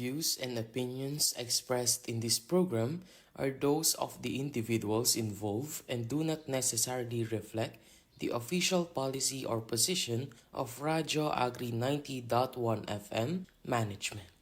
views and opinions expressed in this program are those of the individuals involved and do not necessarily reflect the official policy or position of Radio Agri 90.1 FM management.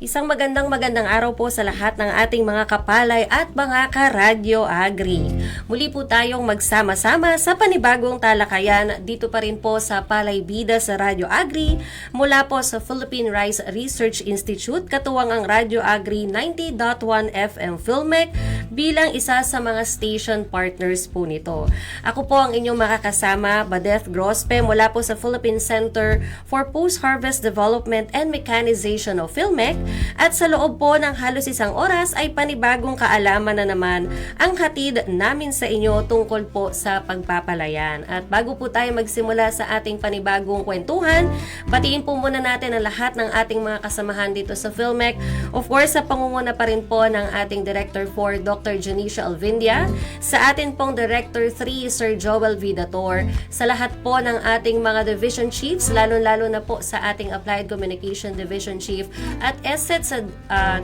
Isang magandang araw po sa lahat ng ating mga kapalay at mga ka-Radyo Agri. Muli po tayong magsama-sama sa panibagong talakayan dito pa rin po sa Palay Bida sa Radyo Agri mula po sa Philippine Rice Research Institute, katuwang ang Radyo Agri 90.1 FM Filmec bilang isa sa mga station partners po nito. Ako po ang inyong makakasama, Badeth Grospe, mula po sa Philippine Center for Post-Harvest Development and Mechanization of Filmec. At sa loob po ng halos isang oras ay panibagong kaalaman na naman ang hatid namin sa inyo tungkol po sa pagpapalayan. At bago po tayo magsimula sa ating panibagong kwentuhan, batiin po muna natin ang lahat ng ating mga kasamahan dito sa Filmec. Of course, sa pangunguna pa rin po ng ating Director 4, Dr. Janicia Alvindia, sa atin pong Director 3, Sir Joel Vidator, sa lahat po ng ating mga Division Chiefs, lalo-lalo na po sa ating Applied Communication Division Chief at Assets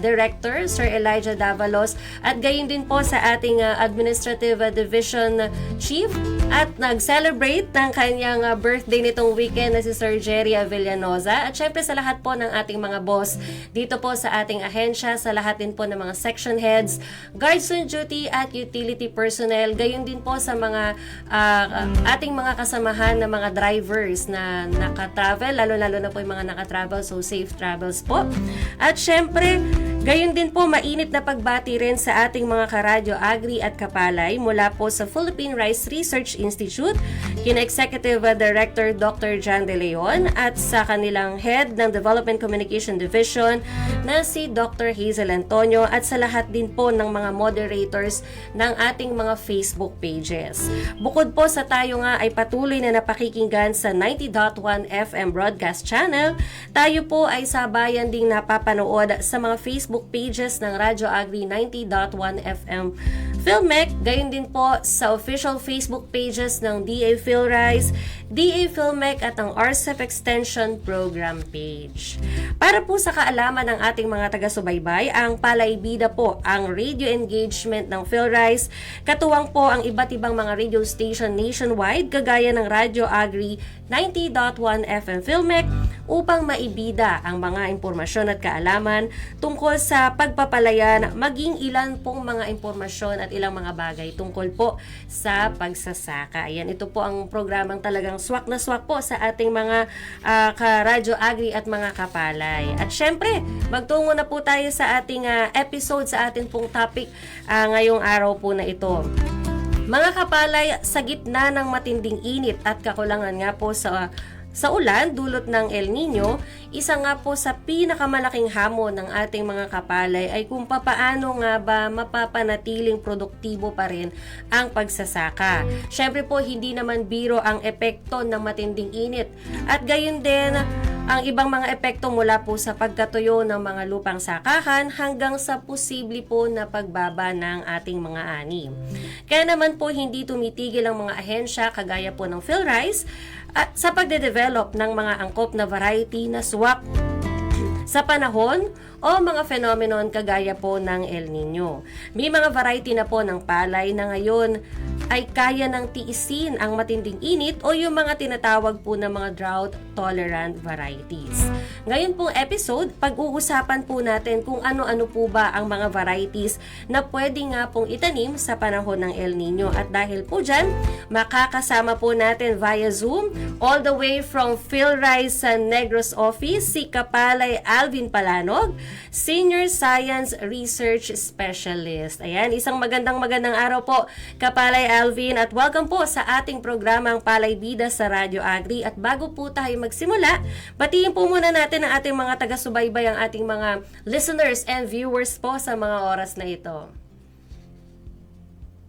Director, Sir Elijah Davalos, at gayon din po sa ating Administrative Division Chief at nag-celebrate ng kanyang birthday nitong weekend na si Sir Jerry Avillanoza, at syempre sa lahat po ng ating mga boss dito po sa ating ahensya, sa lahat din po ng mga section heads, guards on duty at utility personnel, gayon din po sa mga ating mga kasamahan na mga drivers na naka-travel, lalo-lalo na po yung mga naka-travel, so safe travels po. At syempre, gayon din po mainit na pagbati rin sa ating mga karadyo agri at kapalay mula po sa Philippine Rice Research Institute, kina Executive Director Dr. John De Leon at sa kanilang Head ng Development Communication Division na si Dr. Hazel Antonio, at sa lahat din po ng mga moderators ng ating mga Facebook pages. Bukod po sa tayo nga ay patuloy na napakikinggan sa 90.1 FM broadcast channel, tayo po ay sabayan ding napapanood sa mga Facebook pages ng Radyo Agri 90.1 FM Filmec, gayon din po sa official Facebook pages ng DA PhilRice, DA Filmec at ang RCEP Extension Program page. Para po sa kaalaman ng ating mga taga-subaybay, ang Palay Bida po ang radio engagement ng PhilRice, katuwang po ang iba't ibang mga radio station nationwide kagaya ng Radyo Agri 90.1 FM Filmec upang maibida ang mga impormasyon at kaalaman tungkol sa pagpapalayan, maging ilan pong mga impormasyon at ilang mga bagay tungkol po sa pagsasaka. Ayan, ito po ang programang talagang swak na swak po sa ating mga ka-Radyo Agri at mga kapalay. At syempre, magtungo na po tayo sa ating episode, sa ating pong topic ngayong araw po na ito. Mga kapalay, sa gitna ng matinding init at kakulangan nga po sa ulan dulot ng El Nino, isa nga po sa pinakamalaking hamon ng ating mga kapalay ay kung papaano nga ba mapapanatiling produktibo pa rin ang pagsasaka. Syempre po, hindi naman biro ang epekto ng matinding init, at gayon din ang ibang mga epekto mula po sa pagkatuyo ng mga lupang sakahan hanggang sa posible po na pagbaba ng ating mga ani. Kaya naman po hindi tumitigil ang mga ahensya kagaya po ng PhilRice at sa pagde-develop ng mga angkop na variety na swak sa panahon o mga phenomenon kagaya po ng El Nino. May mga variety na po ng palay na ngayon ay kaya ng tiisin ang matinding init o yung mga tinatawag po na mga drought-tolerant varieties. Ngayon pong episode, pag-uusapan po natin kung ano-ano po ba ang mga varieties na pwede nga pong itanim sa panahon ng El Nino. At dahil po dyan, makakasama po natin via Zoom all the way from PhilRice sa Negros Office, si Kapalay Alvin Palanog, Senior Science Research Specialist. Ayan, isang magandang araw po, Kapalay Alvin, at welcome po sa ating programang Palay Bida sa Radyo Agri. At bago po tayo magsimula, batiin po muna natin ang ating mga taga-subaybay, ang ating mga listeners and viewers po sa mga oras na ito.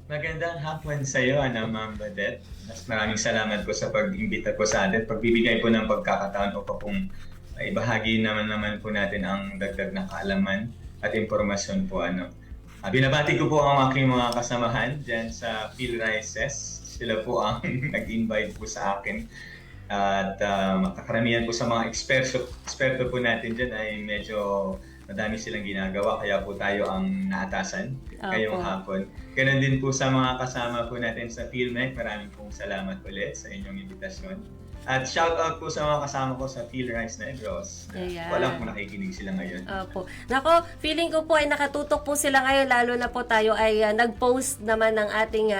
Magandang hapon sa iyo, Ma'am Badeth. Maraming salamat po sa pag-imbita po sa atin, pagbibigay po ng pagkakataon o pong ibahagi naman po natin ang dagdag na kaalaman at impormasyon po. Binabati ko po ang aking mga kasamahan dyan sa PhilRises. Sila po ang nag-invite po sa akin. At karamihan po sa mga eksperto po natin dyan ay medyo madami silang ginagawa. Kaya po tayo ang naatasan ngayong hapon. Ganon din po sa mga kasama po natin sa PhilMec. Maraming pong salamat ulit sa inyong imbitasyon. At shout out po sa mga kasama ko sa PhilRise Negros. Wala po nakikinig sila ngayon. Opo. Nako, feeling ko po ay nakatutok po sila ngayon, lalo na po tayo ay nag-post naman ng ating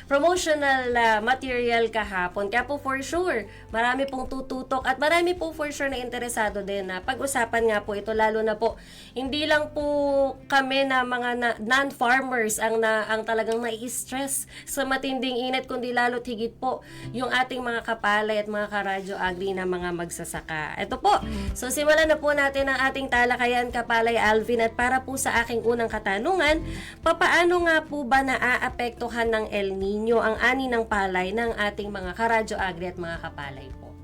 promotional material kahapon. Kaya po for sure, marami pong tututok at marami po for sure na interesado din na pag-usapan nga po ito, lalo na po hindi lang po kami na mga non-farmers ang talagang nai-stress sa matinding init, kundi lalo't higit po yung ating mga kapalay at mga karadyo agri na mga magsasaka. Ito po. So simulan na po natin ang ating talakayan, Kapalay Alvin, at para po sa aking unang katanungan, papaano nga po ba naaapektuhan ng El Nino ang ani ng palay ng ating mga karadyo agri at mga kapalay po?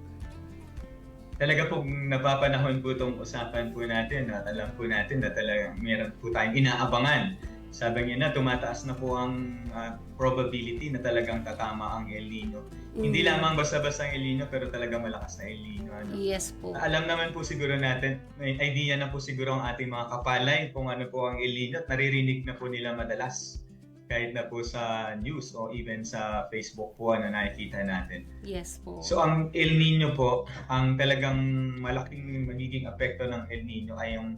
Talaga po napapanahon po itong usapan po natin at alam po natin na talaga meron po tayong inaabangan. Sabi niya na tumataas na po ang probability na talagang tatama ang El Nino. Hindi lamang basta-basta ang El Nino pero talagang malakas na El Nino. Ano? Yes po. Alam naman po siguro natin, may idea na po siguro ang ating mga kapalay kung ano po ang El Nino at naririnig na po nila madalas kahit na po sa news o even sa Facebook po na nakikita natin. Yes po. So ang El Nino po, ang talagang malaking magiging apekto ng El Nino ay yung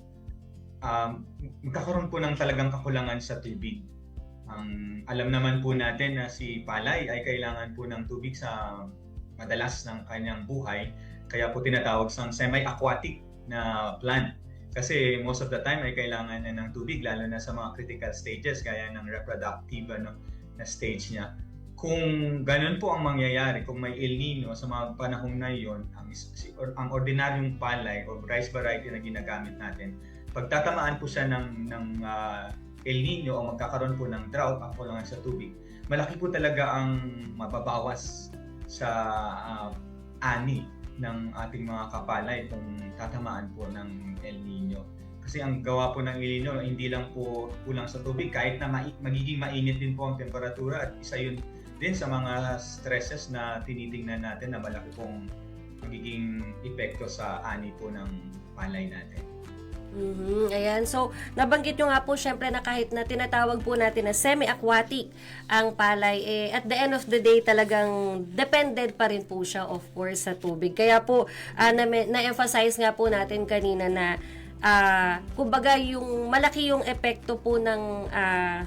magkakaroon po ng talagang kakulangan sa tubig. Alam naman po natin na si palay ay kailangan po ng tubig sa madalas ng kanyang buhay. Kaya po tinatawag sang semi-aquatic na plant. Kasi most of the time ay kailangan na ng tubig, lalo na sa mga critical stages gaya ng reproductive na stage niya. Kung ganun po ang mangyayari, kung may El Nino sa mga panahon na iyon, ang ordinaryong palay o rice variety na ginagamit natin, pagtatamaan po siya ng El Nino o magkakaroon po ng drought, ang kulangan sa tubig, malaki po talaga ang mababawas sa ani ng ating mga kapalay kung tatamaan po ng El Nino. Kasi ang gawa po ng El Nino, hindi lang po kulang sa tubig, kahit na magiging mainit din po ang temperatura, at isa yun din sa mga stresses na tinitingnan natin na malaki pong magiging epekto sa ani po ng palay natin. Ayan. So, nabanggit nyo nga po syempre na kahit na tinatawag po natin na semi-aquatic ang palay, at the end of the day talagang dependent pa rin po siya of course sa tubig. Kaya po, na-emphasize nga po natin kanina na kumbaga yung malaki yung epekto po ng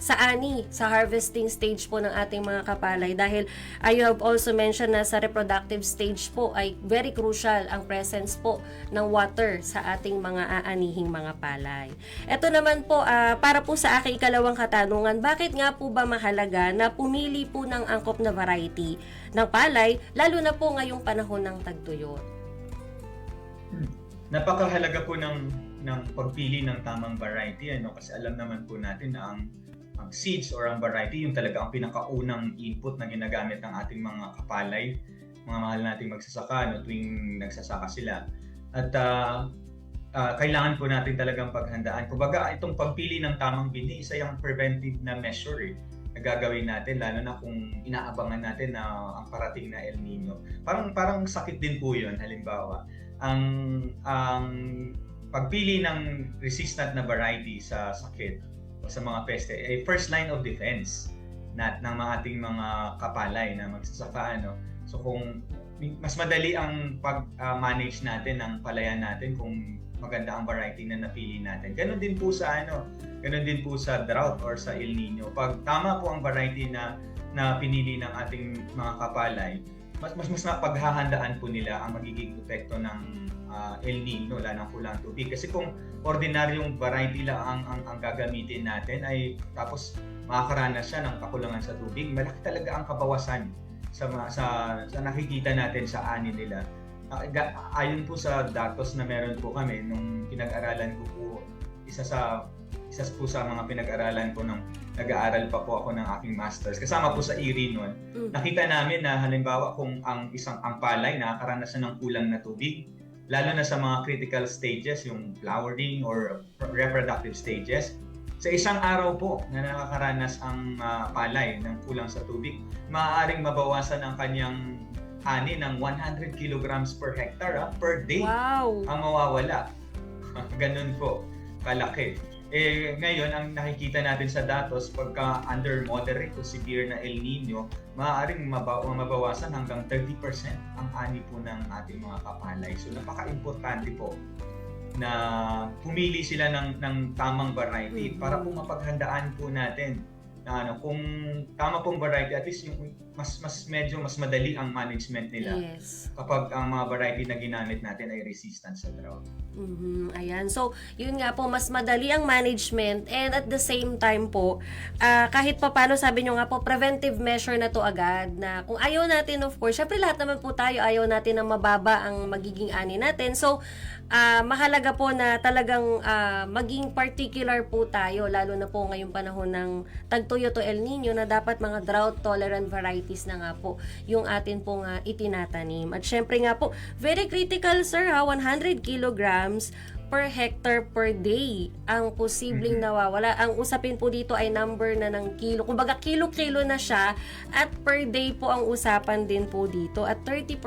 sa ani, sa harvesting stage po ng ating mga kapalay, dahil you have also mentioned na sa reproductive stage po ay very crucial ang presence po ng water sa ating mga aanihing mga palay. Ito naman po, para po sa aking ikalawang katanungan, bakit nga po ba mahalaga na pumili po ng angkop na variety ng palay, lalo na po ngayong panahon ng tagtuyot? Napakahalaga po ng pagpili ng tamang variety, kasi alam naman po natin na ang seeds or ang variety yung talaga ang pinakaunang input na ginagamit ng ating mga kapalay, mga mahal nating magsasaka tuwing nagsasaka sila. At kailangan po natin talagang paghandaan. Kumbaga itong pagpili ng tamang bini, isa yung preventive na measure na gagawin natin, lalo na kung inaabangan natin na ang parating na El Nino. Parang sakit din po yun. Halimbawa, ang pagpili ng resistant na variety sa sakit o sa mga peste ay first line of defense ng mga ating mga kapalay na magsasaka. So kung mas madali ang pag-manage natin ng palayan natin kung maganda ang variety na napili natin. Ganon din po sa drought or sa El Nino. Pag tama po ang variety na pinili ng ating mga kapalay, mas napaghahandaan po nila ang magiging epekto ng El Nino, wala ng kulang tubig. Kasi kung ordinaryong variety lang ang gagamitin natin, ay tapos makakaranas siya ng kakulangan sa tubig, malaki talaga ang kabawasan sa nakikita natin sa ani nila. Ayon po sa datos na meron po kami nung pinag-aralan ko po, isa po sa mga pinag-aralan ko nung nag-aaral pa po ako ng aking masters, kasama po sa IRI noon, nakita namin na halimbawa kung ang palay nakakaranas na ng kulang na tubig, lalo na sa mga critical stages, yung flowering or reproductive stages, Sa isang araw po na nakakaranas ang palay ng kulang sa tubig, maaaring mabawasan ang kanyang ani ng 100 kilograms per hectare per day Wow! ang mawawala. Ganun po, kalaki. Ngayon, ang nakikita natin sa datos, pagka under moderate to severe na El Nino, maaaring mabawasan hanggang 30% ang ani po ng ating mga kapalay. So, napaka-importante po na pumili sila ng tamang variety para po mapaghandaan po natin na kung tama pong variety, at least yung mas madali ang management nila kapag ang mga variety na ginamit natin ay resistant sa drought. Ayan. So, yun nga po, mas madali ang management, and at the same time po, kahit pa paano, sabi nyo nga po, preventive measure na to agad, na kung ayaw natin, of course, syempre lahat naman po tayo, ayaw natin na mababa ang magiging ani natin. So, mahalaga po na talagang maging particular po tayo, lalo na po ngayong panahon ng tagtuyo to El Nino, na dapat mga drought-tolerant varieties na nga po yung atin pong itinatanim. At syempre nga po, very critical, sir, 100 kilograms per hectare per day ang posibleng nawawala. Ang usapin po dito ay number na ng kilo. Kumbaga kilo-kilo na siya, at per day po ang usapan din po dito. At 30%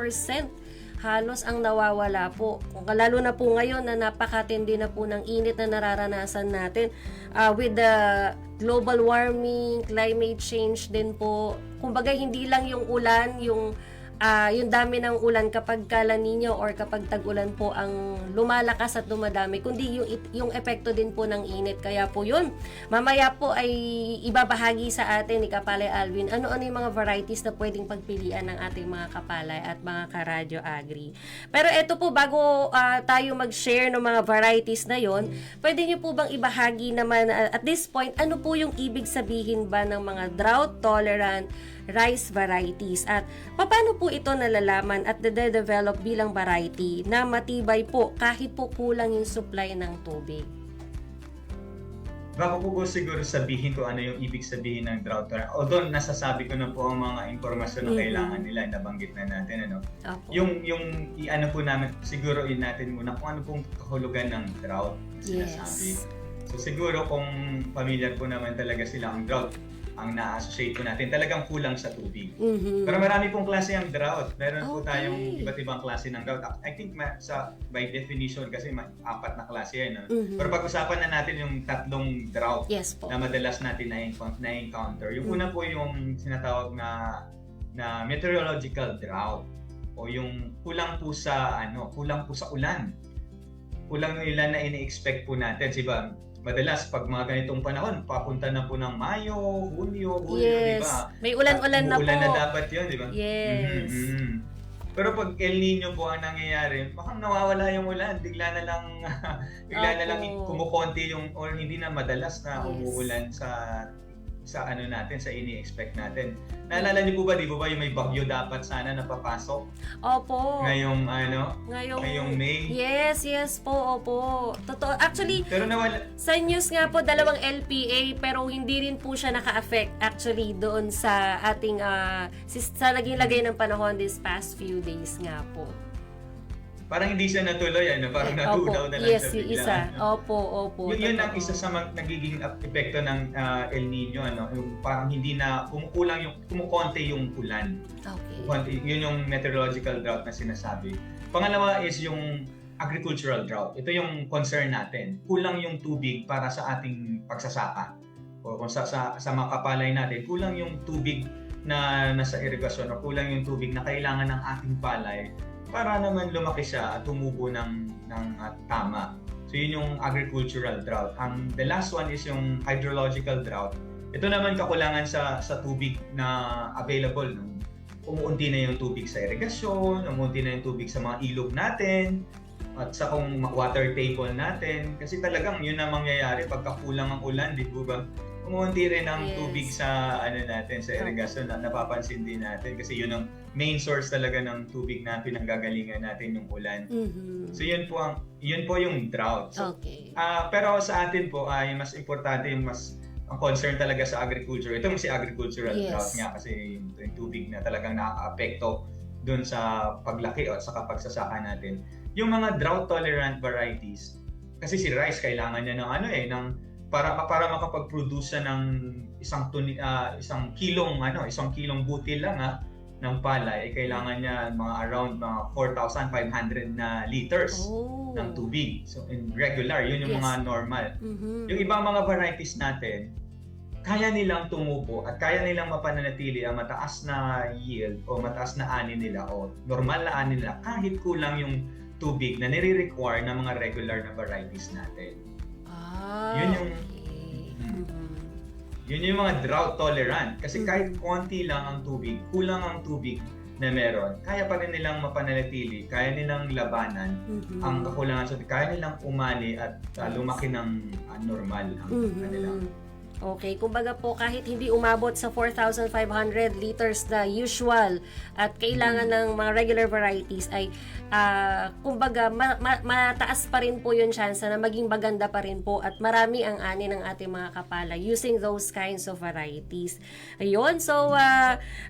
halos ang nawawala po. Lalo na po ngayon na napakatindi na po ng init na nararanasan natin with the global warming, climate change din po. Kumbaga hindi lang yung ulan, yung dami ng ulan kapag La Nino or kapag tag-ulan po ang lumalakas at dumadami, kundi yung epekto din po ng init. Kaya po yun, mamaya po ay ibabahagi sa atin ni Kapalay Alvin ano-ano yung mga varieties na pwedeng pagpilian ng ating mga kapalay at mga karadyo agri. Pero eto po, bago tayo mag-share ng mga varieties na yon, pwede nyo po bang ibahagi naman at this point, ano po yung ibig sabihin ba ng mga drought-tolerant rice varieties, at paano po ito nalalaman at nade-develop bilang variety na matibay po kahit po kulang yung supply ng tubig? Bago po siguro sabihin ko ano yung ibig sabihin ng drought tolerant, although nasasabi ko na po ang mga impormasyon na kailangan nila, nabanggit na natin, yung ano po namin, siguro natin muna kung ano pong kahulugan ng drought na sinasabi. So siguro kung familiar po naman talaga sila ang drought, ang na-associate po natin, talagang kulang sa tubig. Pero marami pong klase ang drought. Meron po tayong iba't ibang klase ng drought. I think by definition kasi 4 na klase yan. Pero pag-usapan na natin yung 3 drought na madalas natin na-encounter. Yung una po yung sinatawag na meteorological drought, o yung kulang po sa ulan. Kulang yung ulan na ini-expect po natin. Diba? Madalas, pag mga ganitong panahon, papunta na po ng Mayo, Hunyo, di ba? May ulan-ulan na po. Ulan na dapat yun, di ba? Yes. Pero pag El Nino po ang nangyayari, baka nawawala yung ulan, bigla na lang kumukonti yung, or hindi na madalas na umuulan sa ano natin, sa ini-expect natin. Naalala niyo po ba, di ba yung may bagyo dapat sana napapasok? Opo. Ngayong May? Yes po, opo. Totoo. Actually, pero nawala. Sa news nga po, 2 LPA, pero hindi rin po siya naka-affect actually doon sa ating, sa naging lagay ng panahon this past few days nga po. Parang hindi siya natuloy, parang natudaw na lang siya bigla. Isa. Opo. Yun ang isa sa nagiging epekto ng El Nino, yung parang hindi na kumukonti yung ulan. Okay. Yun yung meteorological drought na sinasabi. Pangalawa is yung agricultural drought. Ito yung concern natin. Kulang yung tubig para sa ating pagsasaka. O kung sa mga kapalay natin, kulang yung tubig na nasa irigasyon, o kulang yung tubig na kailangan ng ating palay para naman lumaki siya at tumubo ng tama. So yun yung agricultural drought. The last one is yung hydrological drought. Ito naman kakulangan sa tubig na available. Umuunti na yung tubig sa irigasyon, umuunti na yung tubig sa mga ilog natin, at sa kung water table natin. Kasi talagang yun ang mangyayari pagka kulang ang ulan, di ba? Umuunti rin ang tubig sa sa irigasyon na napapansin din natin, kasi yun ang main source talaga ng tubig na pinanggagalingan natin, yung ulan. So yun po yung drought. So, pero sa atin po ay mas importante, ang concern talaga sa agriculture. Ito si agricultural drought nga, kasi yung tubig na talagang nakaka-apekto doon sa paglaki o sa pagsasaka natin. Yung mga drought tolerant varieties, kasi si rice kailangan niya ng para makapag-produce siya ng isang kilong butil lang ng palay, kailangan niya around 4,500 na liters ng tubig. So in regular, yun yung mga normal. Yung ibang mga varieties natin, kaya nilang tumubo at kaya nilang mapananatili ang mataas na yield o mataas na ani nila o normal na ani nila kahit kulang yung tubig na nire-require ng mga regular na varieties natin. Yun yung yun yung mga drought tolerant. Kasi kahit konti lang ang tubig, kulang ang tubig na meron, kaya pa rin nilang mapananatili, kaya nilang labanan ang kakulangan sa tubig, kaya nilang umani at lumaki ng normal ang kanilang. Okay, kumbaga po kahit hindi umabot sa 4,500 liters na usual at kailangan ng mga regular varieties ay kumbaga mataas pa rin po yung chance na maging maganda pa rin po at marami ang ani ng ating mga kapalay using those kinds of varieties. Ayun, so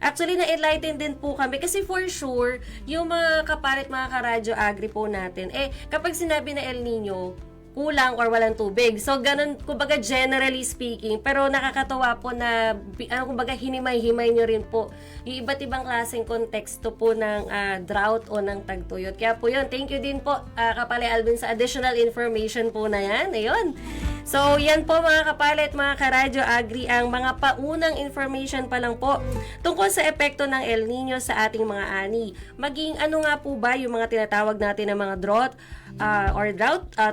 actually na-enlighten din po kami kasi for sure yung mga kapalit, mga karadyo agri po natin, kapag sinabi na El Nino, kulang or walang tubig. So, ganun, kumbaga, generally speaking. Pero nakakatawa po na, kumbaga, hinimay-himay nyo rin po yung iba't ibang klaseng konteksto po ng drought o ng tagtuyot. Kaya po yun, thank you din po, Kapalay Alvin, sa additional information po na yan. Ayun. So, yan po mga kapalit, mga karadyo agri, ang mga paunang information pa lang po tungkol sa epekto ng El Nino sa ating mga ani. Maging ano nga po ba yung mga tinatawag natin na mga drought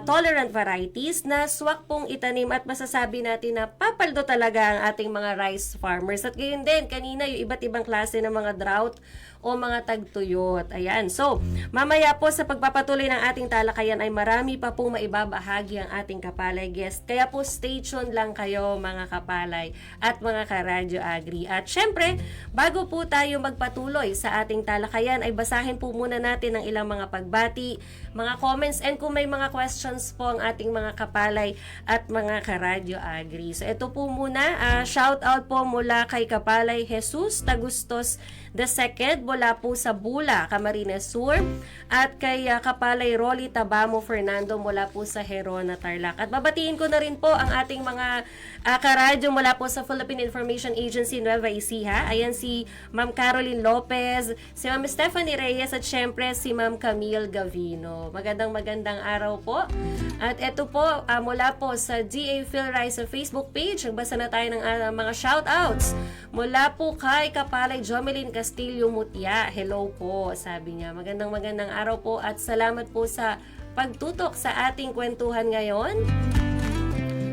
tolerant varieties na swak pong itanim at masasabi natin na papaldo talaga ang ating mga rice farmers. At gayon din, kanina yung iba't ibang klase ng mga drought o mga tagtuyot. Ayan. So, mamaya po sa pagpapatuloy ng ating talakayan ay marami pa pong maibabahagi ang ating kapalay guest. Kaya po stay tuned lang kayo mga kapalay at mga karadyo agri. At syempre, bago po tayo magpatuloy sa ating talakayan ay basahin po muna natin ang ilang mga pagbati, mga comments, and kung may mga questions po ang ating mga kapalay at mga karadyo agri. So, ito po muna, shout out po mula kay Kapalay Jesus Tagustos II mula po sa Bula, Camarines Sur, at kay Kapalay Rolly Tabamo Fernando mula po sa Herona, Tarlac. At babatiin ko na rin po ang ating mga karadyo mula po sa Philippine Information Agency Nueva Ecija. Ayan si Ma'am Caroline Lopez, si Ma'am Stephanie Reyes, at syempre si Ma'am Camille Gavino. Magandang araw po. At ito po, mula po sa DA PhilRice sa Facebook page, nagbasa na tayo ng mga shoutouts. Mula po kay Kapalay Jomelyn Castillo Mutya. Hello po, sabi niya. Magandang araw po at salamat po sa pagtutok sa ating kwentuhan ngayon.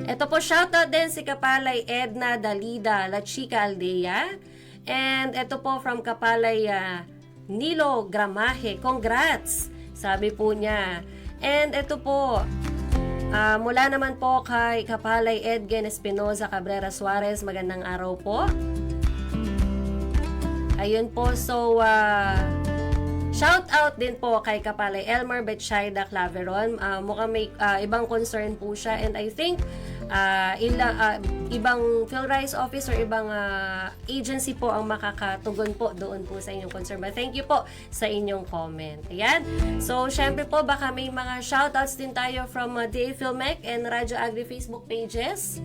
Ito po, shoutout din si Kapalay Edna Dalida La Chica Aldea. And ito po from Kapalay Nilo Gramaje. Congrats! Sabi po niya. And ito po, mula naman po kay Kapalay Edgen Espinoza Cabrera Suarez. Magandang araw po. Ayun po, so shout out din po kay Kapalay Elmer Betsaida Claveron. Mukhang may ibang concern po siya, and I think ibang PhilRice office or ibang agency po ang makakatugon po doon po sa inyong concern. But thank you po sa inyong comment. Ayan. So, syempre po, baka may mga shoutouts din tayo from DA PhilMec and Radyo Agri Facebook pages.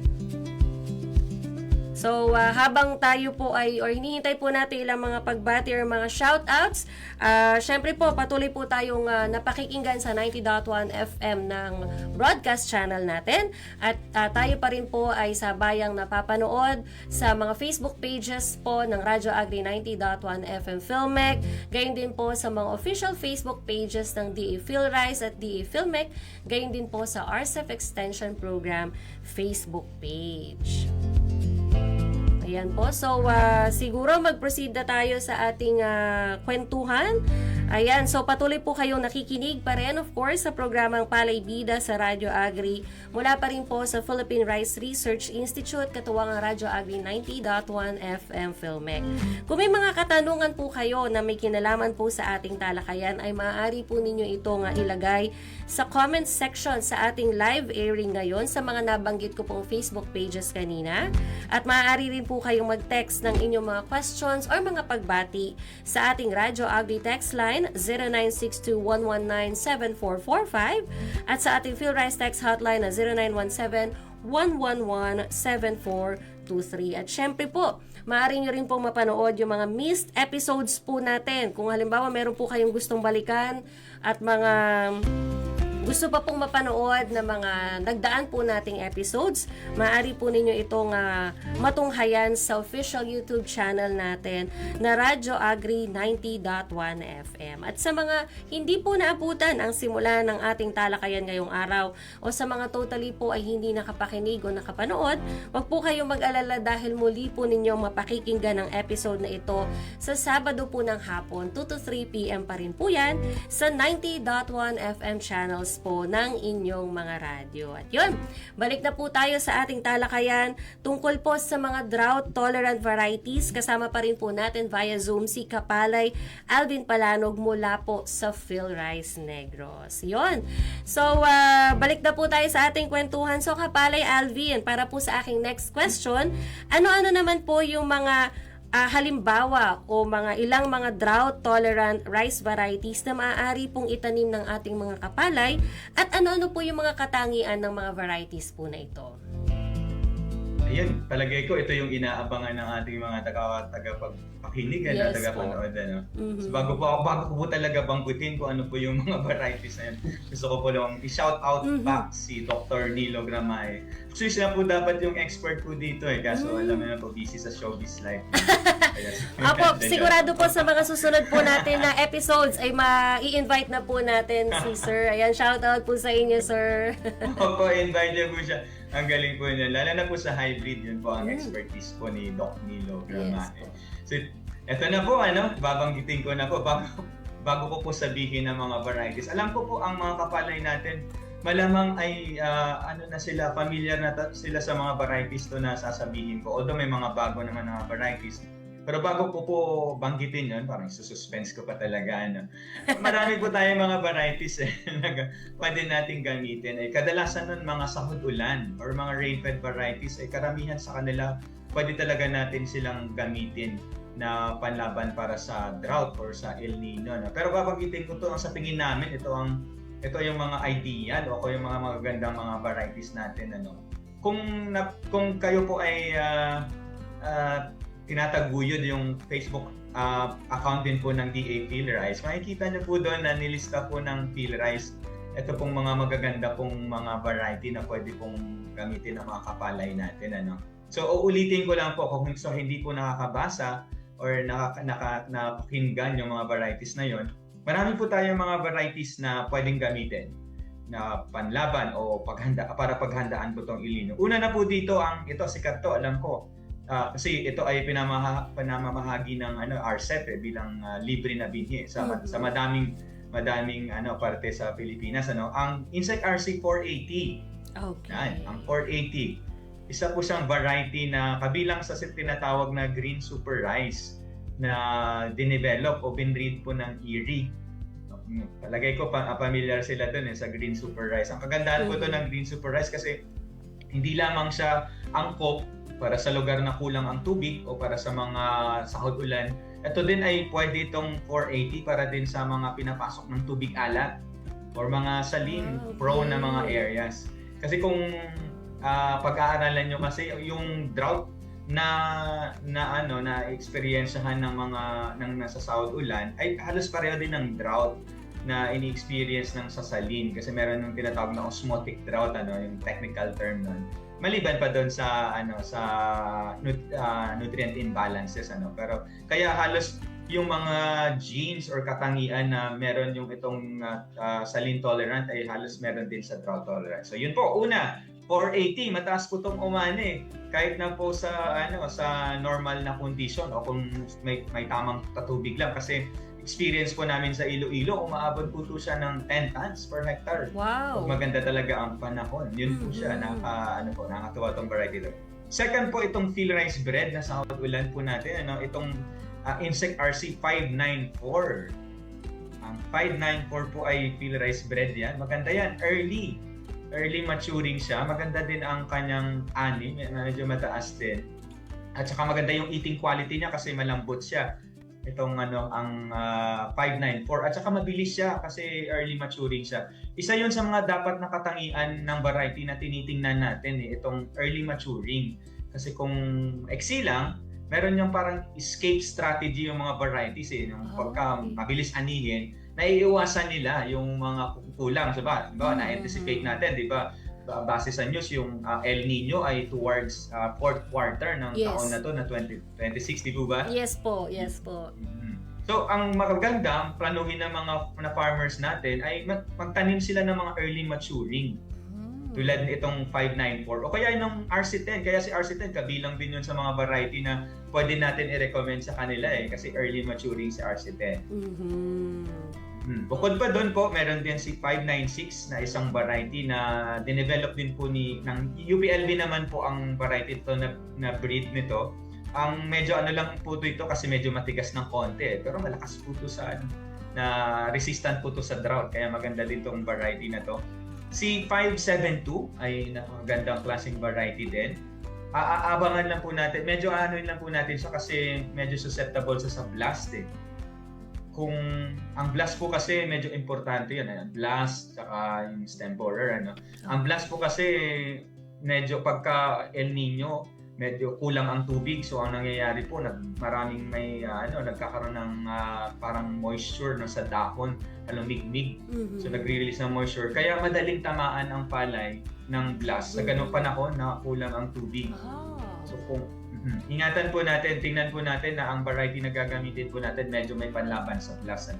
So, habang tayo po hinihintay po natin ilang mga pagbati or mga shoutouts, syempre po, patuloy po tayong napakikinggan sa 90.1 FM ng broadcast channel natin. At tayo pa rin po ay sabayang napapanood sa mga Facebook pages po ng Radyo Agri 90.1 FM PhilMec. Gayon din po sa mga official Facebook pages ng DA PhilRice at DA PhilMec. Gayon din po sa RCEF Extension Program Facebook page. Ayan po. So, siguro mag-proceed na tayo sa ating kwentuhan. Ayan. So, patuloy po kayong nakikinig pa rin, of course, sa programang Palay Bida sa Radyo Agri. Mula pa rin po sa Philippine Rice Research Institute, katuwang ang Radyo Agri 90.1 FM PhilMec. Kung may mga katanungan po kayo na may kinalaman po sa ating talakayan, ay maaari po ninyo itong ilagay sa comment section sa ating live airing ngayon sa mga nabanggit ko pong Facebook pages kanina. At maaari rin po kayong mag-text ng inyong mga questions or mga pagbati sa ating Radyo Agri text line 0962-119-7445 at sa ating PhilRice text hotline na 0917-111-7423. At syempre po, maaari nyo rin pong mapanood yung mga missed episodes po natin. Kung halimbawa meron po kayong gustong balikan at mga gusto pa pong mapanood na mga nagdaan po nating episodes, maaari po ninyo itong matunghayan sa official YouTube channel natin na Radyo Agri 90.1 FM. At sa mga hindi po naabutan ang simula ng ating talakayan ngayong araw o sa mga totally po ay hindi nakapakinig o nakapanood, wag po kayong mag-alala dahil muli po ninyo mapakikinggan ang episode na ito sa Sabado po ng hapon, 2 to 3 p.m. pa rin po yan sa 90.1 FM channels po ng inyong mga radyo. At yun, balik na po tayo sa ating talakayan tungkol po sa mga drought-tolerant varieties. Kasama pa rin po natin via Zoom si Kapalay Alvin Palanog mula po sa Philrice Negros. Yun. So, balik na po tayo sa ating kwentuhan. So, Kapalay Alvin, para po sa aking next question, ano-ano naman po yung mga halimbawa o ilang mga drought-tolerant rice varieties na maaari pong itanim ng ating mga kapalay at ano-ano po yung mga katangian ng mga varieties po na ito? Ayun, palagay ko ito yung inaabangan ng ating mga tagapagpakinig at tagapanood. So bago ko po talaga banggutin kung ano po yung mga varieties na yan, gusto ko po lang i-shout out back si Dr. Nilo Gramay. Actually, siya po dapat yung expert po dito kaso alam mo na po, busy sa showbiz life. Apo, sigurado po sa mga susunod po natin na episodes ay ma-i-invite na po natin si Sir. Ayan, shout out po sa inyo, Sir. Opo, invite niyo po siya. Ang galing po niya. Lalo na po sa hybrid, yun po ang expertise po ni Doc Nilo Gramay. So, eto na po, babanggitin ko na po bago ko po sabihin ng mga varieties. Alam ko po ang mga kapalay natin, malamang ay na sila, familiar na sila sa mga varieties to na sasabihin ko. Although may mga bago naman na varieties. Pero bago ko po banggitin yun, parang sususpense ko pa talaga. Marami po tayong mga varieties na pwede natin gamitin. Kadalasan nun mga sahod-ulan or mga rain-fed varieties ay karamihan sa kanila pwede talaga natin silang gamitin na panlaban para sa drought or sa El Nino. Pero babanggitin ko to sa tingin namin, ito yung mga ideal o yung mga magagandang mga varieties natin. Kung kayo po ay tinataguyod yung Facebook account din po ng DA Philrice, makikita niyo po doon na nilista po ng Philrice ito pong mga magaganda pong mga variety na pwede pong gamitin ng mga kapalay natin. So uulitin ko lang po kung hindi po nakakabasa or nakapakinggan yung mga varieties na yon. Marami po tayong mga varieties na pwedeng gamitin na panlaban o para paghandaan po itong El Nino. Una na po dito ito sikat to, alam ko. Kasi ito ay pinamamahagi ng RCEP bilang libre na binhi sa madaming parte sa Pilipinas. Ang Insect RC 480. Okay. Yan, ang 480. Isa po siyang variety na kabilang sa tinatawag na Green Super Rice na dinevelop o binread po ng Erie. Palagay ko familiar sila dun sa Green Super Rice. Ang kagandahan po ito ng Green Super Rice kasi hindi lamang siya angkop para sa lugar na kulang ang tubig o para sa mga sahod-ulan. Ito din ay pwede itong 480 para din sa mga pinapasok ng tubig alat or mga saline-prone na mga areas. Kasi kung pag-aaralan nyo kasi yung drought na experiensyahan ng nasa sahod-ulan ay halos pareho din ng drought na ini-experience ng sasalin kasi meron ng tinatawag na osmotic drought, yung technical term nun. Maliban pa doon sa nutrient imbalances, pero kaya halos yung mga genes or katangian na meron yung itong saline tolerant ay halos meron din sa drought tolerant. So yun po, una, 480, mataas po itong umani kahit na po sa normal na condition o kung may tamang tatubig lang kasi experience po namin sa Iloilo, umaabot po siya ng 10 tons per hectare. Wow! Maganda talaga ang panahon. Yun po siya, nakakatuwa itong variety doon. Second po, itong Philrice bread na sa ulan po natin, itong Insect RC 594. Ang 594 po ay Philrice bread yan. Maganda yan, early maturing siya. Maganda din ang kanyang ani, medyo mataas din. At saka maganda yung eating quality niya kasi malambot siya. Itong ang 594 at saka mabilis siya kasi early maturing siya. Isa 'yon sa mga dapat na katangian ng variety na tinitingnan natin itong early maturing. Kasi kung eksi lang, meron yung parang escape strategy yung mga varieties yung pagka mabilis anihin, naiiwasan nila yung mga kukulang, diba? Na-anticipate natin, 'di ba? Base sa news, yung El Nino ay towards fourth quarter ng taon na to na 2026, di ba? Yes po. So, ang maganda, planuhin ng mga farmers natin ay magtanim sila ng mga early maturing. Tulad itong 594 o kaya yung RC10. Kaya si RC10 kabilang din yun sa mga variety na pwede natin i-recommend sa kanila kasi early maturing si RC10. Bukod pa doon po, meron din si 596 na isang variety na dinevelop din po ng UPLB naman po ang variety ito na breed nito. Ang medyo lang po ito kasi medyo matigas ng konti pero malakas po ito na resistant po ito sa drought kaya maganda din itong variety na to. Si 572 ay magandang klaseng variety din. Aabangan lang po natin, medyo lang po natin siya kasi medyo susceptible sa blast Kung ang blast po kasi medyo importante yan, blast saka yung stem borer Ang blast po kasi medyo pagka El Nino, medyo kulang ang tubig, so ang nangyayari po maraming nagkakaroon ng parang moisture sa dahon, lumigmig. So nagre-release ng moisture kaya madaling tamaan ang palay ng blast sa ganung panahon na kulang ang tubig. So kung ingatan po natin, tingnan po natin na ang variety na gagamitin po natin medyo may panlaban sa blast.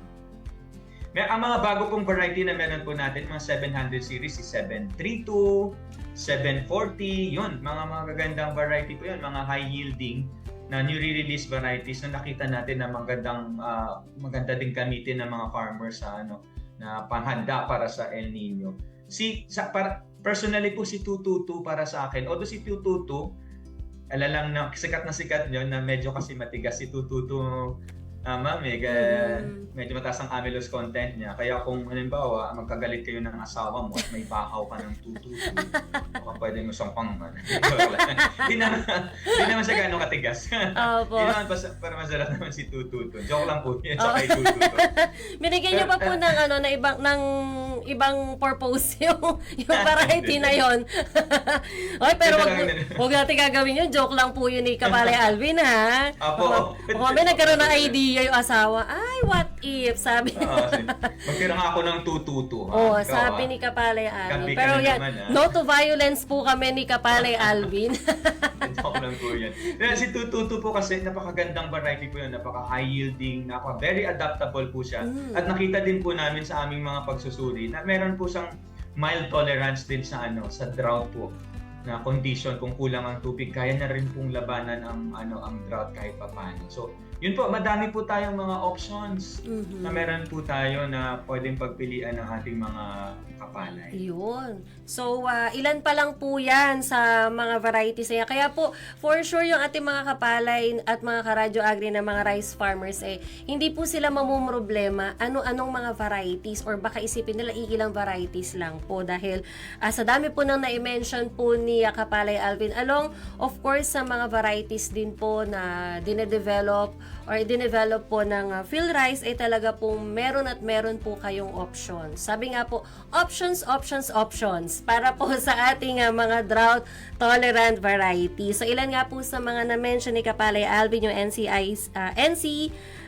Ang mga bago pong variety na meron po natin, mga 700 series, si 732, 740, yun, mga magagandang variety po yun, mga high yielding na new re-release varieties na nakita natin na maganda din gamitin ng mga farmers na panghanda para sa El Nino. Personally po si 222 para sa akin, although si 222 alalang na sikat yun na medyo kasi matigas si 222 medyo mataas ang amylose content niya. Kaya kung halimbawa magkagalit kayo ng asawa mo at may bahaw ka ng 222 baka pwede mo siyang Hindi naman siya gano'ng katigas. Hindi naman para masarap naman si 222. Joke lang po yun sa kay 222. Binigyan niyo pa po ng ibang purpose yung variety na yon. Pero wag natin gagawin yun. Joke lang po yun ni Kapalay Alvin, ha? Apo. Kung kami nagkaroon ng idea yung asawa, ay, what if? Sabi. Magkira nga ako ng 222. Sabi ni Kapalay Alvin. Pero yan, no to violence po kami ni Kapalay Alvin. Joke lang po yan. Si 222 po kasi napakagandang variety po yun. Napaka-high yielding, very adaptable po siya. At nakita din po namin sa aming mga pagsusuri na meron po siyang mild tolerance din sa drought po na condition. Kung kulang ang tubig, kaya na rin pong labanan ang drought kahit papaano. So, yun po, madami po tayong mga options na meron po tayo na pwedeng pagpilian ng ating mga kapalay. Yun. So, ilan pa lang po yan sa mga varieties niya. Kaya po, for sure yung ating mga kapalay at mga karadyo agri na mga rice farmers, hindi po sila mamumroblema ano-anong mga varieties or baka isipin nila iilang varieties lang po dahil sa dami po nang na-mention po ni Kapalay Alvin along, of course, sa mga varieties din po na dinedevelop po ng field rice ay talaga pong meron po kayong options. Sabi nga po, options para po sa ating mga drought-tolerant variety. So, ilan nga po sa mga na-mention ni Kapalay Alvin, yung IC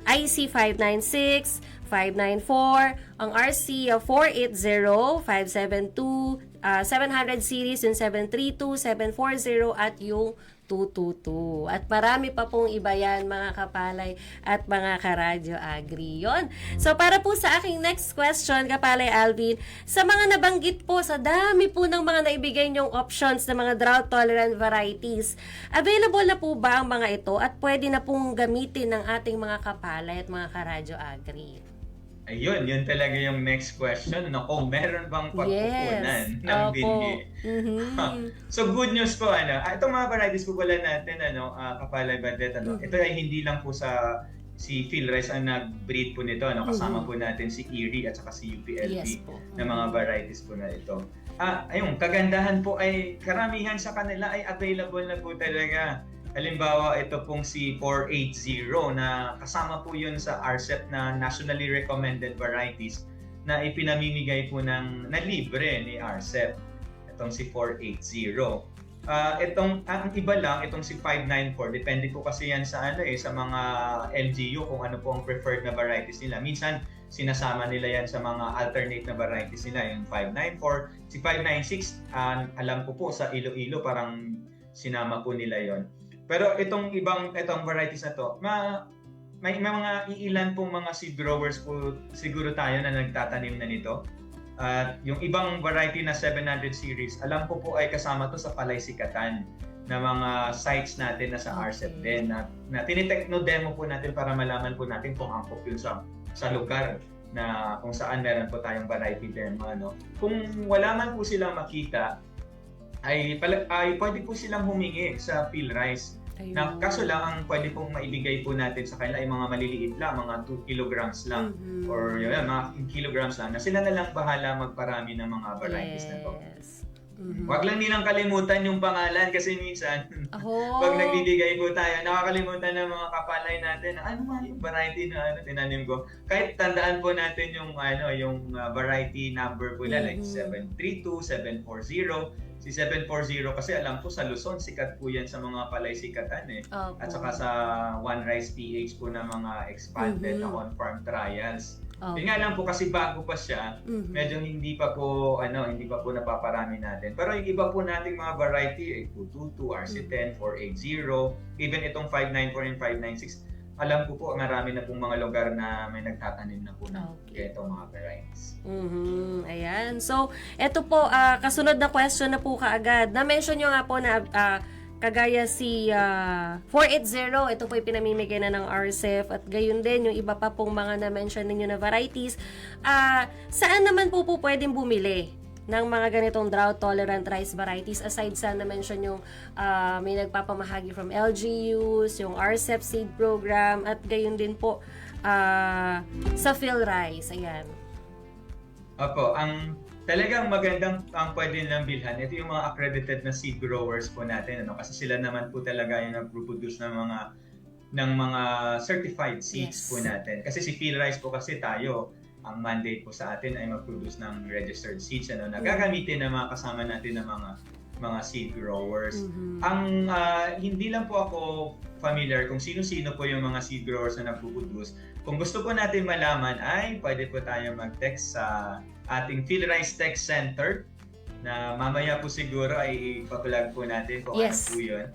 596, 594, ang RC 480, 572, 700 series, yung 732, 740, at yung 222. At marami pa pong iba yan, mga kapalay at mga karadyo agri. Yun. So, para po sa aking next question, Kapalay Alvin, sa mga nabanggit po, sa dami po ng mga naibigay niyong options ng mga drought-tolerant varieties, available na po ba ang mga ito at pwede na pong gamitin ng ating mga kapalay at mga karadyo agri? Ayun, yun talaga yung next question. Kung meron bang pagkukunan ng binhi. So, good news po. Itong mga varieties po pala natin, Kapalay Bandet, ito ay hindi lang po si Phil Rice ang nag-breed po nito. Kasama po natin si Erie at saka si UPLB na mga varieties po na ito. Ayun, kagandahan po ay karamihan sa kanila ay available na po talaga Halimbawa, ito pong si 480 na kasama po yun sa RCEP na Nationally Recommended Varieties na ipinamimigay po na libre ni RCEP. Itong si 480. Ang iba lang, itong si 594, depende po kasi yan sa sa mga LGU kung ano po ang preferred na varieties nila. Minsan, sinasama nila yan sa mga alternate na varieties nila, yung 594. Si 596, alam ko po sa Iloilo, parang sinama po nila yon. Pero itong varieties na to, may mga iilan pong mga seed growers po siguro tayo na nagtatanim na nito. Yung ibang variety na 700 series, alam ko po ay kasama to sa Palay-Sikatan na mga sites natin na sa RCEP din na tinitekno-demo po natin para malaman po natin kung angkop yun sa lugar na kung saan meron po tayong variety demo. Kung wala man po silang makita, ay pwede po silang humingi sa PhilRice. Kaso lang, ang pwede pong maibigay po natin sa kanila ay mga maliliit lang, mga 2 kilograms lang, or mga kilograms lang, na sila na lang bahala magparami ng mga varieties na to. Wag lang nilang kalimutan yung pangalan kasi minsan, pag nagbibigay po tayo, nakakalimutan ng mga kapalay natin na ano nga yung variety na tinanim ko. Kahit tandaan po natin yung variety number po nila, like 732, 740, si 740 kasi alam ko sa Luzon, sikat po yan sa mga palay-sikatan At saka sa One Rice PH po na mga expanded na on-farm trials. Yun nga lang po kasi bago pa siya, medyo hindi pa po napaparami natin. Pero yung iba po nating mga variety, 222, RC10, 480, even itong 594 and 596, alam ko po marami na pong mga lugar na may nagtatanim na po ng itong mga varieties. Ayan. So, eto po, kasunod na question na po kaagad. Na-mention nyo nga po na kagaya si 480, ito po pinamimigay na ng RCEP at gayon din yung iba pa pong mga na-mention ninyo na varieties. Saan naman po pwedeng bumili ng mga ganitong drought-tolerant rice varieties aside sa na-mention yung may nagpapamahagi from LGUs, yung RCEP seed program, at gayon din po sa PhilRice. Ayan. Opo, ang talagang magandang ang pwede nilang bilhan, ito yung mga accredited na seed growers po natin. Kasi sila naman po talaga yung nag-produce ng mga certified seeds po natin. Kasi si PhilRice po kasi tayo, ang mandate po sa atin ay mag-produce ng registered seeds na gagamitin ng mga kasama natin ng mga seed growers. Ang hindi lang po ako familiar kung sino-sino po yung mga seed growers na nagpo-produce. Kung gusto po natin malaman ay pwede po tayo mag-text sa ating PhilRice Tech Center na mamaya po siguro ay ipa-plug po natin kung ano po yun.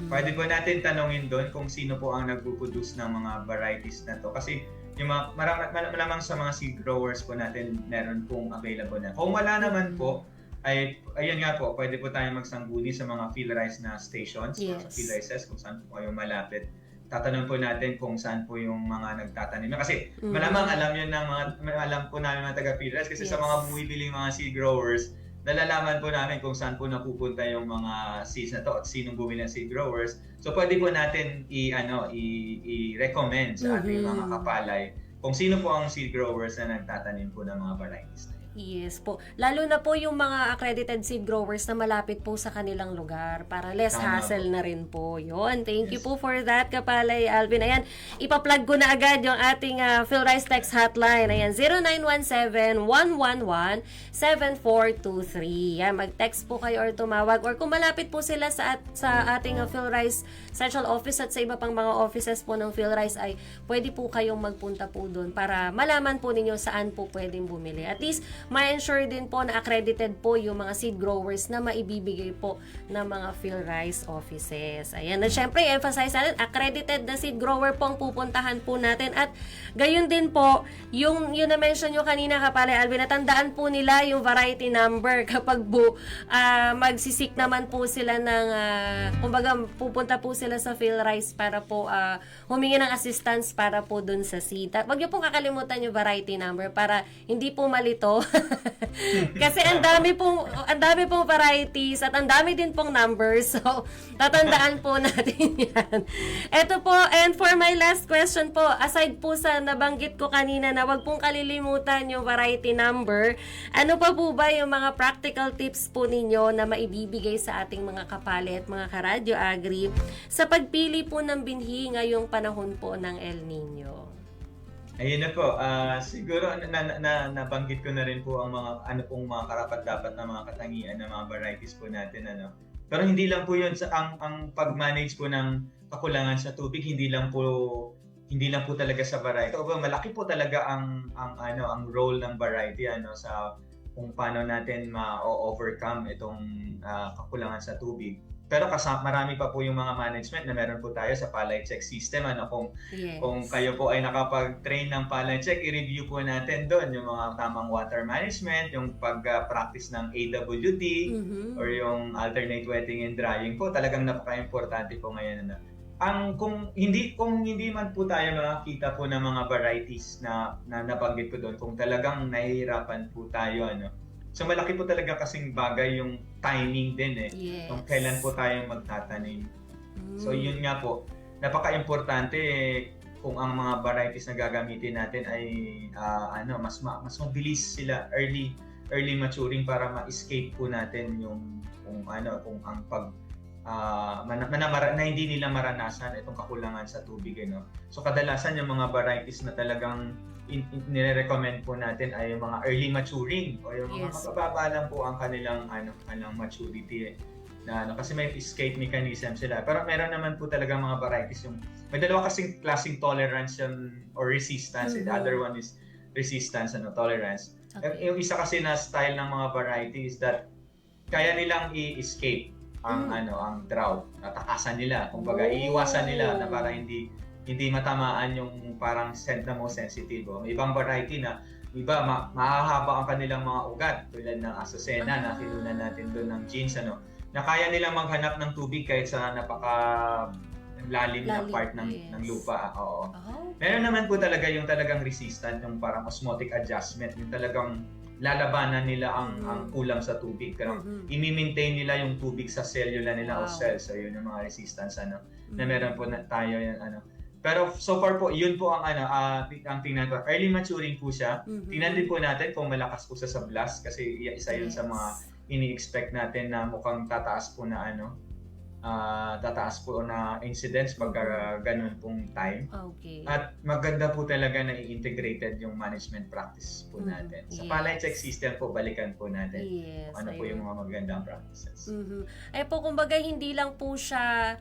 Pwede po natin tanongin doon kung sino po ang nagpo-produce ng mga varieties na to. Kasi yung malamang sa mga seed growers po natin meron pong available na. Kung wala naman po, ay ayun nga po, pwede po tayong magsangguni sa mga PhilRice na stations, sa PhilRices kung saan po kayo malapit. Tatanong po natin kung saan po yung mga nagtatanim. Kasi malamang alam po namin mga taga-PhilRice kasi sa mga bumibiling mga seed growers, nalalaman po namin kung saan po napupunta yung mga seeds na to at sinong bumili ng seed growers. So pwede po natin i-recommend sa ating mga kapalay kung sino po ang seed growers na nagtatanim po ng mga varieties na yun. Yes po. Lalo na po yung mga accredited seed growers na malapit po sa kanilang lugar para less hassle na rin po. Yun. Thank you po for that, Kapalay Alvin. Ayan, ipa-plug ko na agad yung ating PhilRice Text Hotline. Ayan, 0917-111-7423. Yan, mag-text po kayo or tumawag. Or kung malapit po sila sa ating PhilRice Central Office at sa iba pang mga offices po ng PhilRice ay pwede po kayong magpunta po doon para malaman po ninyo saan po pwedeng bumili. At least, ma-ensure din po na accredited po yung mga seed growers na maibibigay po ng mga PhilRice offices. Ayan. At syempre, emphasize natin, accredited na seed grower po ang pupuntahan po natin. At gayon din po, yung na-mention nyo kanina, Kapalay Alvin, natandaan po nila yung variety number kapag magsisik naman po sila ng, kumbaga, pupunta po sila sa PhilRice para po humingi ng assistance para po dun sa seed. Huwag nyo pong kakalimutan yung variety number para hindi po malito Kasi ang dami pong varieties at ang dami din pong numbers. So, tatandaan po natin yan. Ito po, and for my last question po, aside po sa nabanggit ko kanina na wag pong kalilimutan yung variety number, ano pa po ba yung mga practical tips po ninyo na maibibigay sa ating mga kapali at mga karadyo agri sa pagpili po ng binhi ngayong panahon po ng El Nino? Ayun na po, siguro nabanggit ko na rin po ang mga mga karapat-dapat na mga katangian ng mga varieties po natin Pero hindi lang po 'yun sa ang pag-manage po ng kakulangan sa tubig, hindi lang po talaga sa variety. Although malaki po talaga ang role ng variety sa kung paano natin ma-overcome itong kakulangan sa tubig. Pero marami pa po yung mga management na meron po tayo sa palay check system. Kung kayo po ay nakapag-train ng palay check, i-review po natin doon yung mga tamang water management, yung pag-practice ng AWD, or yung alternate wetting and drying po. Talagang napaka-importante po ngayon. Kung hindi man po tayo makakita po ng mga varieties na nabanggit ko doon, kung talagang nahihirapan po tayo, so malaki po talaga kasing bagay yung timing din Yes. kung kailan po tayo magtatanim. So yun nga po, napaka-importante kung ang mga varieties na gagamitin natin ay mas mabilis sila, early maturing para ma-escape po natin yung kung ang na hindi nila maranasan itong kakulangan sa tubig. So kadalasan yung mga varieties na talagang nire-recommend po natin ay yung mga early maturing o yung mga mabababa lang po ang kanilang maturity kasi may escape mechanism sila. Pero meron naman po talaga mga varieties yung may dalawa kasing klaseng tolerance or resistance. The other one is resistance tolerance. Okay. Yung isa kasi na style ng mga variety is that kaya nilang i-escape ang drought. Natakasan nila, kumbaga iiwasan nila na para hindi matamaan yung parang most sensitive. May ibang variety na iba mahahaba ang kanilang mga ugat tulad ng Azucena na kinunan natin doon ng genes na kaya nilang maghanap ng tubig kahit sa lalim na part ng lupa. Oo. Meron naman po talaga yung talagang resistant, yung parang osmotic adjustment, yung talagang lalabanan nila ang kulang sa tubig. Pero i-maintain nila yung tubig sa cellula nila o cells. So yun yung mga resistance na meron po tayo yan Pero so far po, yun po ang tingnan ko. Early maturing po siya. Tingnan din po natin kung malakas po siya sa blast kasi isa yun sa mga ini-expect natin na mukhang tataas po na incidents pag ganun pong time. Okay. At maganda po talaga na i-integrated yung management practice po natin. Sa palay check system po, balikan po natin kung po yung mga magandang practices. Ay po, kumbaga hindi lang po siya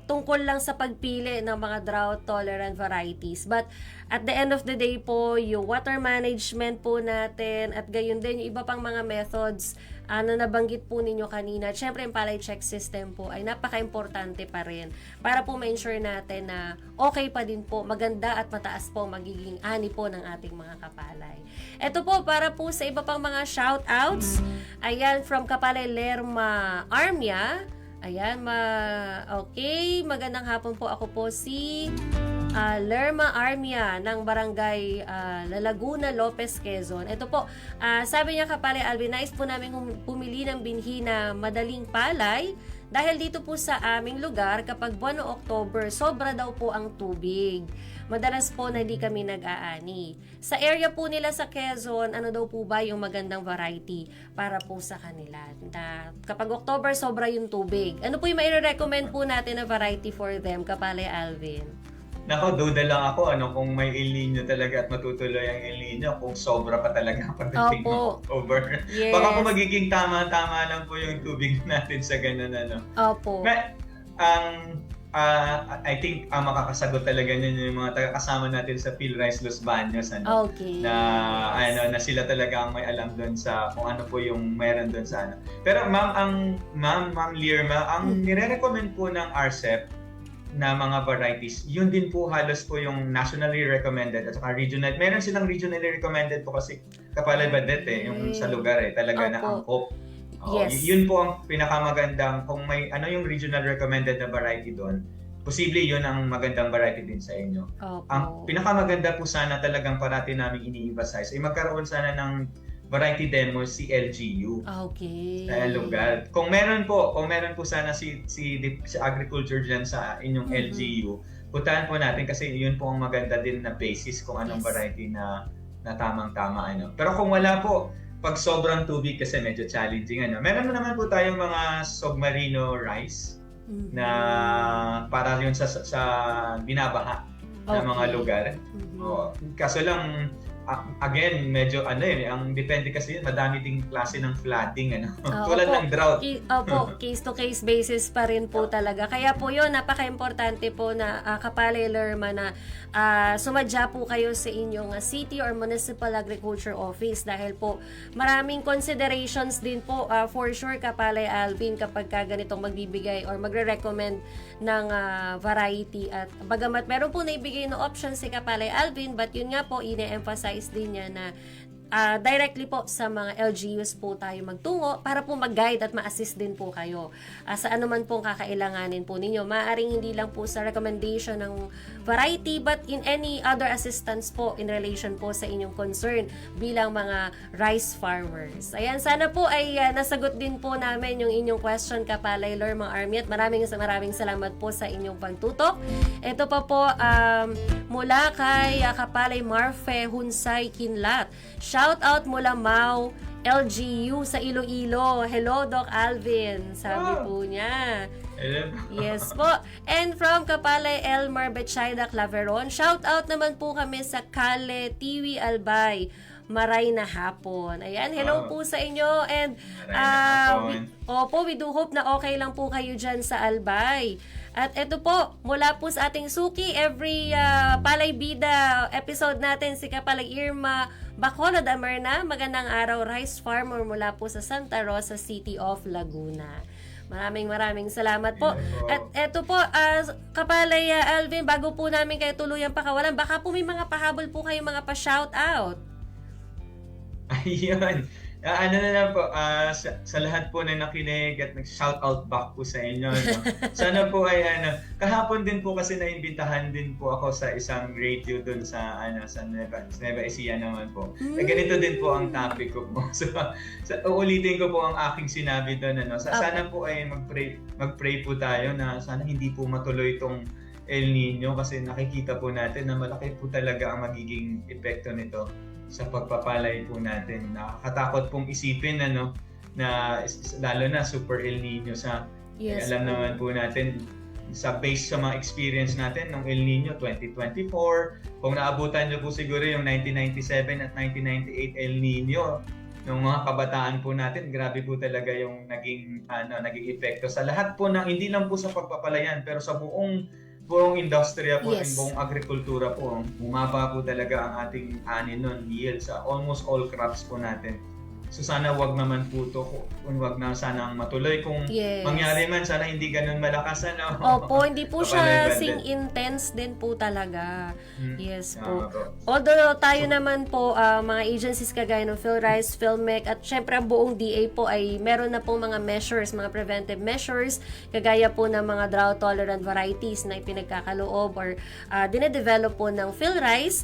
tungkol lang sa pagpili ng mga drought-tolerant varieties. But at the end of the day po, yung water management po natin at gayon din yung iba pang mga methods na nabanggit po ninyo kanina. Siyempre, yung palay check system po ay napaka-importante pa rin para po ma-ensure natin na okay pa din po, maganda at mataas po magiging ani po ng ating mga kapalay. Ito po, para po sa iba pang mga shoutouts, ayan, from Kapalay Lerma Armia. Ayan, okay, magandang hapon po. Ako po si Lerma Armia ng Barangay Laguna, Lopez, Quezon. Ito po, sabi niya Kapalay Alvin, nais po namin pumili ng binhi na madaling palay dahil dito po sa aming lugar kapag buwan ng October, sobra daw po ang tubig. Madalas po na hindi kami nag-aani. Sa area po nila sa Quezon, ano daw po ba yung magandang variety para po sa kanila? Na kapag October, sobra yung tubig. Ano po yung mai-recommend po natin na variety for them, Kapalay Alvin? Nako, duda lang ako kung may El Nino talaga at matutuloy ang El Nino, kung sobra pa talaga pagdating ng October. Yes. Baka po magiging tama-tama lang po yung tubig natin sa ganun Opo. I think makakasagot talaga niyan yung mga taga-kasama natin sa PhilRice Los Baños Okay. na sila talaga ang may alam doon sa kung ano po yung meron doon sa Pero Ma'am Lirma, ang nire-recommend po ng RCEP na mga varieties, yun din po halos po yung nationally recommended at saka regional. Meron silang regionally recommended po kasi Kapalay Badet yung sa lugar talaga na angkop. Yes. Yun po ang pinakamagandang kung may yung regional recommended na variety doon. posible yun ang magandang variety din sa inyo. Opo. Ang pinakamaganda po sana talagang parati namin ini-emphasize ay magkaroon sana ng variety demo si LGU Okay. sa lugar. Kung meron po sana si agriculture dyan sa inyong LGU, puntahan po natin kasi yun po ang maganda din na basis kung anong Yes. variety na tamang-tama ano. Pero kung wala po, pag sobrang tubig kasi medyo challenging ano. Meron naman po tayong mga submarino rice na para yun sa binabaha na mga lugar. Oo. Kaso lang again, medyo ang depende kasi madami ding klase ng flooding tulad Opo. ng drought. Opo, case to case basis pa rin po talaga. Kaya po 'yun, napaka-importante po na Kapalay Lerma na sumadya po kayo sa inyong city or municipal agriculture office dahil po maraming considerations din po for sure Kapalay Alvin kapag ganitong magbibigay or magre-recommend ng variety at bagamat meron po naibigay na option si Kapalay Alvin but yun nga po ine-emphasize din niya na directly po sa mga LGUs po tayo magtungo para po mag-guide at ma-assist din po kayo sa anuman pong kakailanganin po ninyo. Maaaring hindi lang po sa recommendation ng variety but in any other assistance po in relation po sa inyong concern bilang mga rice farmers. Ayan, sana po ay nasagot din po namin yung inyong question Kapalay Lerma Army at maraming salamat po sa inyong pagtutok. Ito pa po mula kay Kapalay Marfe Hunsay Kinlat. Shout out mula Mau, LGU sa Iloilo. Hello, Doc Alvin. Sabi po niya. Yes po. And from Kapalay Elmar Betchayda Claveron, shout out naman po kami sa Kale Tiwi Albay. Maray na hapon. Ayan, hello po sa inyo. And we do hope na okay lang po kayo dyan sa Albay. At ito po, mula po sa ating suki, every Palay Bida episode natin, si Kapalay Irma Bacolod Amarna, magandang araw, rice farmer mula po sa Santa Rosa City of Laguna. Maraming salamat po. At eto po, Kapalay Alvin, bago po namin kayo tuluyang pakawalan, baka po may mga pahabol po kayo, mga pa-shout out. Ayun. Na lang po, sa lahat po na nakinig at nag-shout out back po sa inyo. No? Sana po ay kahapon din po kasi naimbitahan din po ako sa isang radio doon sa Nueva Ecija naman po. Ganito din po ang topic ko po. So, uulitin ko po ang aking sinabi doon. Sana po ay mag-pray po tayo na sana hindi po matuloy itong El Nino kasi nakikita po natin na malaki po talaga ang magiging epekto nito sa pagpapalay po natin. Nakakatakot pong isipin na lalo na super El Nino alam naman po natin sa base sa mga experience natin ng El Nino 2024, kung naabutan niyo po siguro yung 1997 at 1998 El Nino ng mga kabataan po natin, grabe po talaga yung naging epekto sa lahat po hindi lang po sa pagpapalayan pero sa buong industriya po, Yes. buong agrikultura po, bumaba po talaga ang ating ani nun, yield sa almost all crops po natin. So sana wag naman po ito, wag na sanang matuloy. Kung mangyari man, sana hindi ganun malakas. Opo, hindi po siya intense din po talaga. Yes po. Although tayo naman po, mga agencies kagaya ng PhilRice, PhilMec, at syempre ang buong DA po ay meron na po mga measures, mga preventive measures, kagaya po ng mga drought-tolerant varieties na ipinagkakaloob or dinedevelop po ng PhilRice.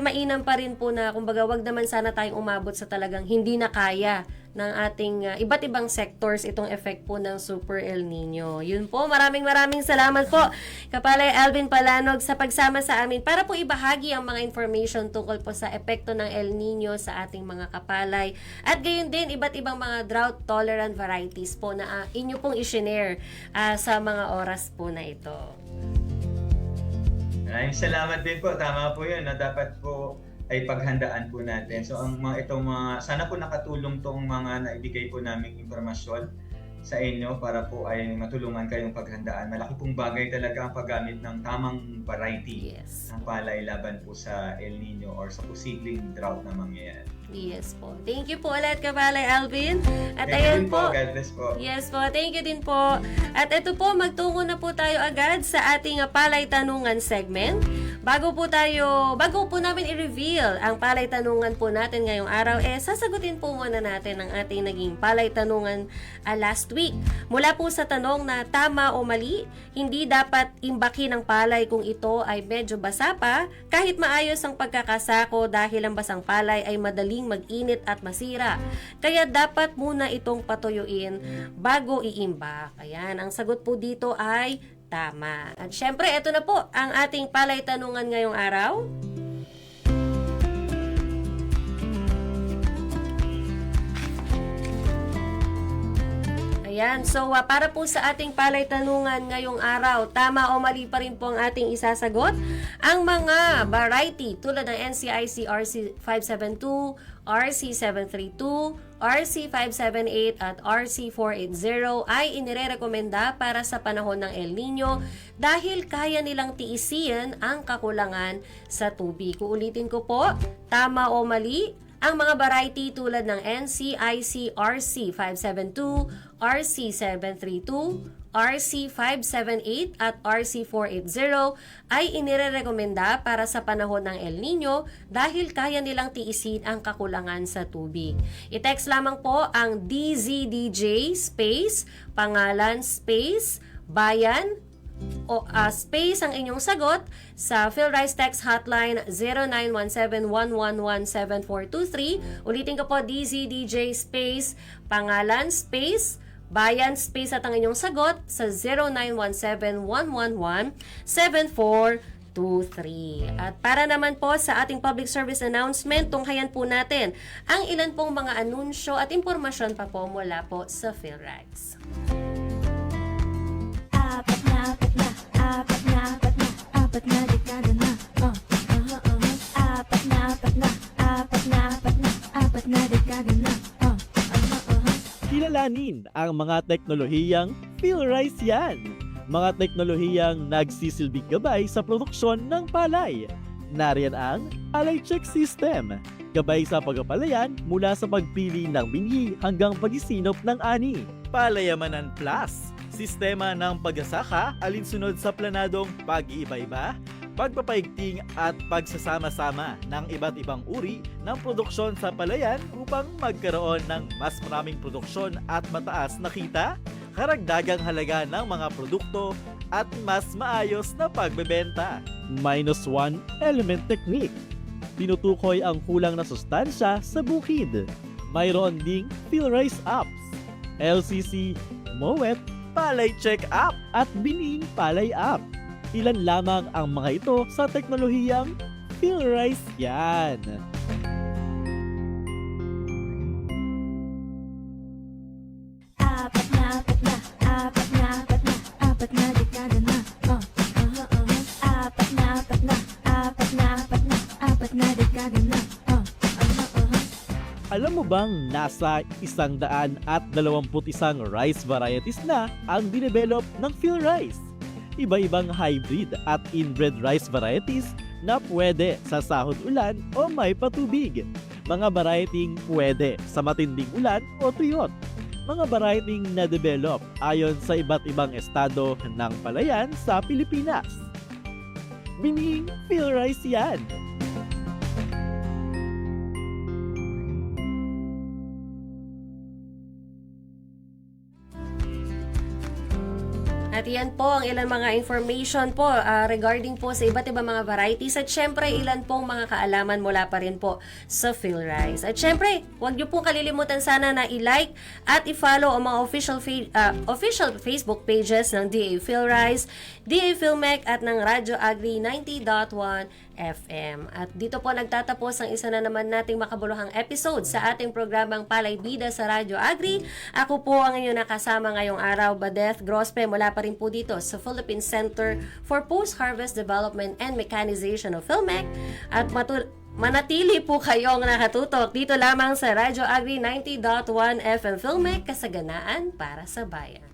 Mainam pa rin po na, kumbaga, wag naman sana tayong umabot sa talagang hindi na kaya ng ating iba't ibang sectors itong effect po ng Super El Nino. Yun po, maraming salamat po Kapalay Alvin Palanog sa pagsama sa amin para po ibahagi ang mga information tungkol po sa epekto ng El Nino sa ating mga kapalay at gayon din iba't ibang mga drought tolerant varieties po na inyo pong i-share sa mga oras po na ito. Maraming salamat din po. Tama po yun. Dapat po ay paghandaan po natin. So sana po nakatulong tong mga naibigay po naming impormasyon sa inyo para po ay matulungan kayong paghandaan. Malaki pong bagay talaga ang paggamit ng tamang variety ng palay laban po sa El Nino or sa posibleng drought na mangyayari. Yes po. Thank you po ulit Kapalay Alvin. At Thank ayun po. God bless po. Yes po. Thank you din po. At ito po, magtungo na po tayo agad sa ating Palay Tanungan segment. Bago po namin i-reveal ang palay tanungan po natin ngayong araw, sasagutin po muna natin ang ating naging palay tanungan last week. Mula po sa tanong na tama o mali, hindi dapat imbaki ng palay kung ito ay medyo basa pa, kahit maayos ang pagkakasako dahil ang basang palay ay madaling mag-init at masira. Kaya dapat muna itong patuyuin bago iimbak. Ayan, ang sagot po dito ay tama. At syempre, ito na po ang ating palay tanungan ngayong araw. Ayan, so para po sa ating palay tanungan ngayong araw, tama o mali pa rin po ang ating isasagot. Ang mga variety tulad ng NCIC RC572, RC732, RC578 at RC480 ay inirerekomenda para sa panahon ng El Nino dahil kaya nilang tiisin ang kakulangan sa tubig. Uulitin ko po, tama o mali? Ang mga variety tulad ng NCIC RC572, RC732, RC578 at RC480 ay inirerekomenda para sa panahon ng El Nino dahil kaya nilang tiisin ang kakulangan sa tubig. I-text lamang po ang DZDJ space, pangalan space, bayan, o space ang inyong sagot sa PhilRice Text Hotline 0917-111-7423. Ulitin ko po, DZDJ space, pangalan space, bayan space at ang inyong sagot sa 0917-111-7423. At para naman po sa ating public service announcement, tunghayan po natin ang ilan pong mga anunsyo at impormasyon pa po mula po sa PhilRice. Apat na dekada na. Apat na dekada na. Kilalanin ang mga teknolohiyang PhilRice yan. Mga teknolohiyang nagsisilbing gabay sa produksyon ng palay. Nariyan ang Palay Check System. Gabay sa pagpapalayan mula sa pagpili ng binhi hanggang pag-isinop ng ani. Palayamanan Plus. Sistema ng pagsasaka alinsunod sa planadong pag-iiba-iba, pagpapaigting at pagsasama-sama ng iba't ibang uri ng produksyon sa palayan upang magkaroon ng mas maraming produksyon at mataas na kita, karagdagang halaga ng mga produkto at mas maayos na pagbebenta. -1 element technique. Tinutukoy ang kulang na sustansya sa bukid. Mayroon ding PhilRice Apps, LCC, Moet, Palay Check App at Binhing Palay App. Ilan lamang ang mga ito sa teknolohiyang PhilRice yan. Apat na dekada na. Apat na dekada na. Alam mo bang nasa 121 rice varieties na ang dinevelop ng PhilRice? Iba-ibang hybrid at inbred rice varieties na pwede sa sahod ulan o may patubig. Mga varieting pwede sa matinding ulan o tuyot. Mga varieting na-develop ayon sa iba't ibang estado ng palayan sa Pilipinas. Binhing PhilRice yan! At yan po ang ilan mga information po regarding po sa iba't ibang mga varieties at syempre ilan pong mga kaalaman mula pa rin po sa PhilRice. At syempre, huwag niyo pong kalilimutan sana na i-like at i-follow ang mga official Facebook pages ng DA PhilRice, DA PhilMec at ng Radyo Agri 90.1 FM. At dito po nagtatapos ang isa na naman nating makabuluhang episode sa ating programang Palay Bida sa Radyo Agri. Ako po ang inyong nakasama ngayong araw, Badeth Grospe, mula pa rin po dito sa Philippine Center for Post-Harvest Development and Mechanization of PhilMec. At manatili po kayong nakatutok dito lamang sa Radyo Agri 90.1 FM PhilMec, kasaganaan para sa bayan.